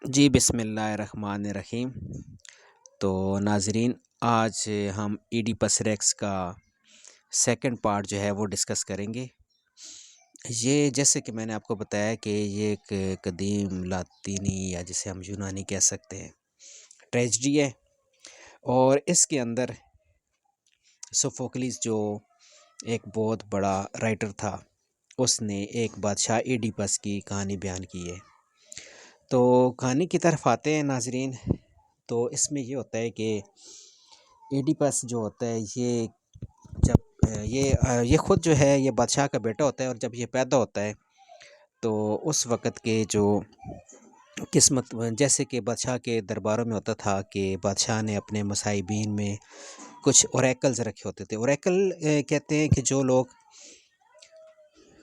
جی بسم اللہ الرحمن الرحیم۔ تو ناظرین، آج ہم ایڈیپس ریکس کا سیکنڈ پارٹ جو ہے وہ ڈسکس کریں گے۔ یہ جیسے کہ میں نے آپ کو بتایا کہ یہ ایک قدیم لاطینی یا جسے ہم یونانی کہہ سکتے ہیں ٹریجڈی ہے، اور اس کے اندر سوفوکلیس جو ایک بہت بڑا رائٹر تھا، اس نے ایک بادشاہ ایڈیپس کی کہانی بیان کی ہے۔ تو کہانی کی طرف آتے ہیں ناظرین۔ تو اس میں یہ ہوتا ہے کہ ایڈیپس جو ہوتا ہے یہ جب یہ خود جو ہے یہ بادشاہ کا بیٹا ہوتا ہے، اور جب یہ پیدا ہوتا ہے تو اس وقت کے جو قسمت جیسے کہ بادشاہ کے درباروں میں ہوتا تھا کہ بادشاہ نے اپنے مصاحبین میں کچھ اوریکلز رکھے ہوتے تھے۔ اوریکل کہتے ہیں کہ جو لوگ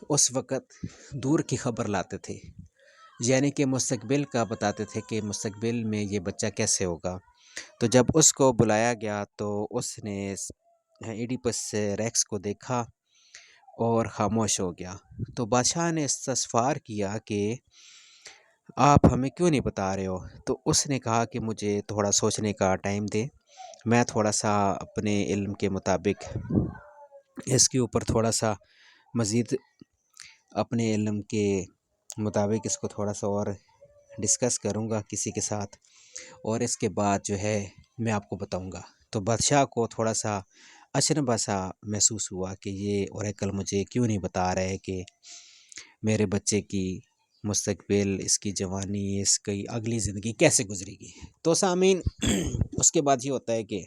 اس وقت دور کی خبر لاتے تھے، یعنی کہ مستقبل کا بتاتے تھے کہ مستقبل میں یہ بچہ کیسے ہوگا۔ تو جب اس کو بلایا گیا تو اس نے ایڈیپس ریکس کو دیکھا اور خاموش ہو گیا۔ تو بادشاہ نے استفسار کیا کہ آپ ہمیں کیوں نہیں بتا رہے ہو؟ تو اس نے کہا کہ مجھے تھوڑا سوچنے کا ٹائم دے، میں تھوڑا سا اپنے علم کے مطابق اس کے اوپر تھوڑا سا مزید اپنے علم کے مطابق اس کو تھوڑا سا اور ڈسکس کروں گا کسی کے ساتھ، اور اس کے بعد جو ہے میں آپ کو بتاؤں گا۔ تو بادشاہ کو تھوڑا سا اشربا سا محسوس ہوا کہ یہ اوریکل مجھے کیوں نہیں بتا رہے کہ میرے بچے کی مستقبل، اس کی جوانی، اس کی اگلی زندگی کیسے گزرے گی۔ تو سامعین، اس کے بعد یہ ہوتا ہے کہ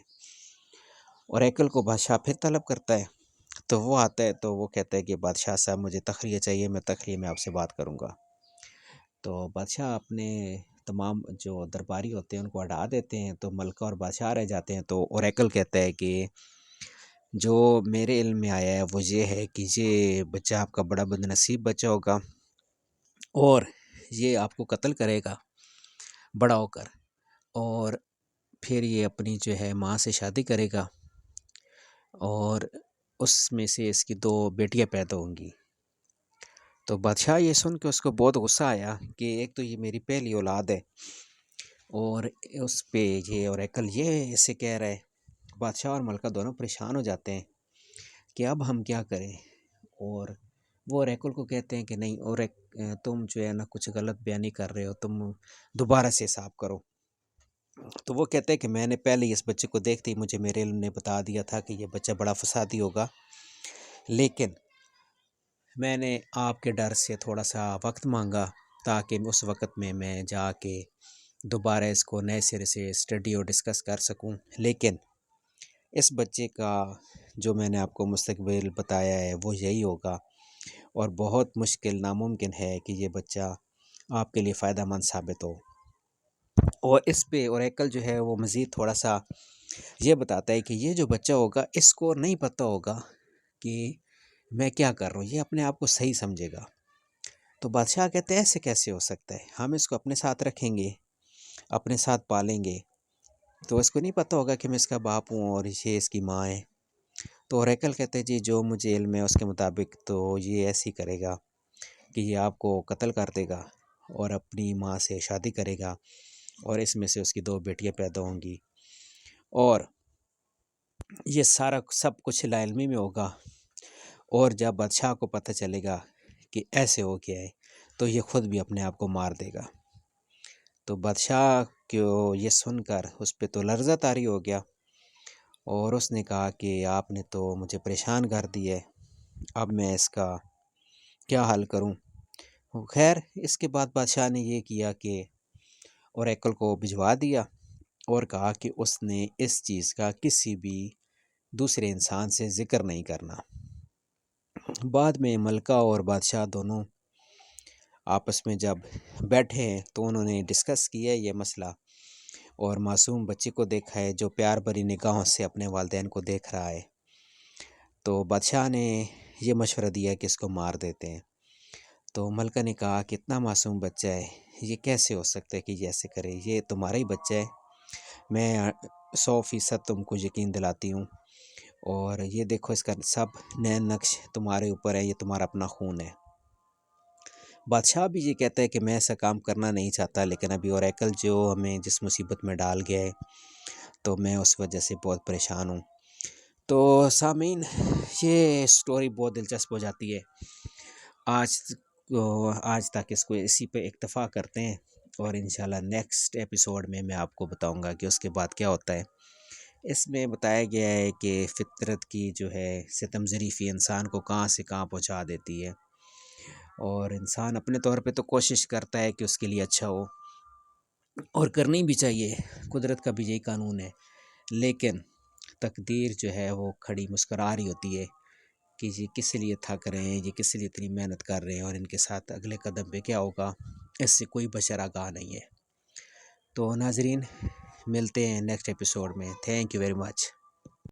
اوریکل کو بادشاہ پھر طلب کرتا ہے۔ تو وہ آتا ہے تو وہ کہتا ہے کہ بادشاہ صاحب مجھے تخلیہ چاہیے، میں تخلیہ میں آپ سے بات کروں گا۔ تو بادشاہ اپنے تمام جو درباری ہوتے ہیں ان کو ہٹا دیتے ہیں، تو ملکہ اور بادشاہ رہ جاتے ہیں۔ تو اوریکل کہتا ہے کہ جو میرے علم میں آیا ہے وہ یہ ہے کہ یہ بچہ آپ کا بڑا بد نصیب بچہ ہوگا، اور یہ آپ کو قتل کرے گا بڑا ہو کر، اور پھر یہ اپنی جو ہے ماں سے شادی کرے گا، اور اس میں سے اس کی 2 بیٹیاں پیدا ہوں گی۔ تو بادشاہ یہ سن کے اس کو بہت غصہ آیا کہ ایک تو یہ میری پہلی اولاد ہے، اور اس پہ یہ اوریکل یہ اسے کہہ رہا ہے۔ بادشاہ اور ملکہ دونوں پریشان ہو جاتے ہیں کہ اب ہم کیا کریں، اور وہ اوریکل کو کہتے ہیں کہ نہیں، اور تم جو ہے نا کچھ غلط بیانی کر رہے ہو، تم دوبارہ سے حساب کرو۔ تو وہ کہتے ہیں کہ میں نے پہلے اس بچے کو دیکھتے ہی مجھے میرے علم نے بتا دیا تھا کہ یہ بچہ بڑا فسادی ہوگا، لیکن میں نے آپ کے ڈر سے تھوڑا سا وقت مانگا تاکہ اس وقت میں جا کے دوبارہ اس کو نئے سرے سے اسٹڈی اور ڈسکس کر سکوں۔ لیکن اس بچے کا جو میں نے آپ کو مستقبل بتایا ہے وہ یہی ہوگا، اور بہت مشکل ناممکن ہے کہ یہ بچہ آپ کے لیے فائدہ مند ثابت ہو۔ اور اس پہ اوریکل جو ہے وہ مزید تھوڑا سا یہ بتاتا ہے کہ یہ جو بچہ ہوگا اس کو نہیں پتہ ہوگا کہ میں کیا کر رہا ہوں، یہ اپنے آپ کو صحیح سمجھے گا۔ تو بادشاہ کہتے ہیں ایسے کیسے ہو سکتا ہے، ہم اس کو اپنے ساتھ رکھیں گے، اپنے ساتھ پالیں گے، تو اس کو نہیں پتہ ہوگا کہ میں اس کا باپ ہوں اور یہ اس کی ماں ہے۔ تو اوریکل کہتے ہیں جی جو مجھے علم ہے اس کے مطابق تو یہ ایسے ہی کرے گا کہ یہ آپ کو قتل کر دے گا اور اپنی ماں سے شادی کرے گا، اور اس میں سے اس کی 2 بیٹیاں پیدا ہوں گی، اور یہ سارا سب کچھ لا علمی میں ہوگا۔ اور جب بادشاہ کو پتہ چلے گا کہ ایسے ہو گیا ہے تو یہ خود بھی اپنے آپ کو مار دے گا۔ تو بادشاہ کو یہ سن کر اس پہ تو لرزہ طاری ہو گیا، اور اس نے کہا کہ آپ نے تو مجھے پریشان کر دی ہے، اب میں اس کا کیا حل کروں۔ خیر اس کے بعد بادشاہ نے یہ کیا کہ اوریکل کو بھجوا دیا، اور کہا کہ اس نے اس چیز کا کسی بھی دوسرے انسان سے ذکر نہیں کرنا۔ بعد میں ملکہ اور بادشاہ دونوں آپس میں جب بیٹھے ہیں تو انہوں نے ڈسکس کیا یہ مسئلہ، اور معصوم بچے کو دیکھا ہے جو پیار بھری نگاہوں سے اپنے والدین کو دیکھ رہا ہے۔ تو بادشاہ نے یہ مشورہ دیا کہ اس کو مار دیتے ہیں۔ تو ملکہ نے کہا کہ اتنا معصوم بچہ ہے، یہ کیسے ہو سکتا ہے کہ یہ ایسے کرے، یہ تمہارا ہی بچہ ہے، میں 100% تم کو یقین دلاتی ہوں، اور یہ دیکھو اس کا سب نین نقش تمہارے اوپر ہے، یہ تمہارا اپنا خون ہے۔ بادشاہ بھی یہ کہتا ہے کہ میں ایسا کام کرنا نہیں چاہتا، لیکن ابھی اوریکل جو ہمیں جس مصیبت میں ڈال گیا ہے تو میں اس وجہ سے بہت پریشان ہوں۔ تو سامعین، یہ سٹوری بہت دلچسپ ہو جاتی ہے۔ آج تک اس کو اسی پہ اکتفا کرتے ہیں، اور انشاءاللہ نیکسٹ ایپیسوڈ میں آپ کو بتاؤں گا کہ اس کے بعد کیا ہوتا ہے۔ اس میں بتایا گیا ہے کہ فطرت کی جو ہے ستم ظریفی انسان کو کہاں سے کہاں پہنچا دیتی ہے، اور انسان اپنے طور پہ تو کوشش کرتا ہے کہ اس کے لیے اچھا ہو، اور کرنی بھی چاہیے، قدرت کا بھی یہی قانون ہے، لیکن تقدیر جو ہے وہ کھڑی مسکرا رہی ہوتی ہے کہ یہ کس لیے تھک رہے ہیں، یہ کس لیے اتنی محنت کر رہے ہیں، اور ان کے ساتھ اگلے قدم پہ کیا ہوگا اس سے کوئی بشر آگاہ نہیں ہے۔ تو ناظرین، ملتے ہیں نیکسٹ ایپیسوڈ میں۔ Thank you very much.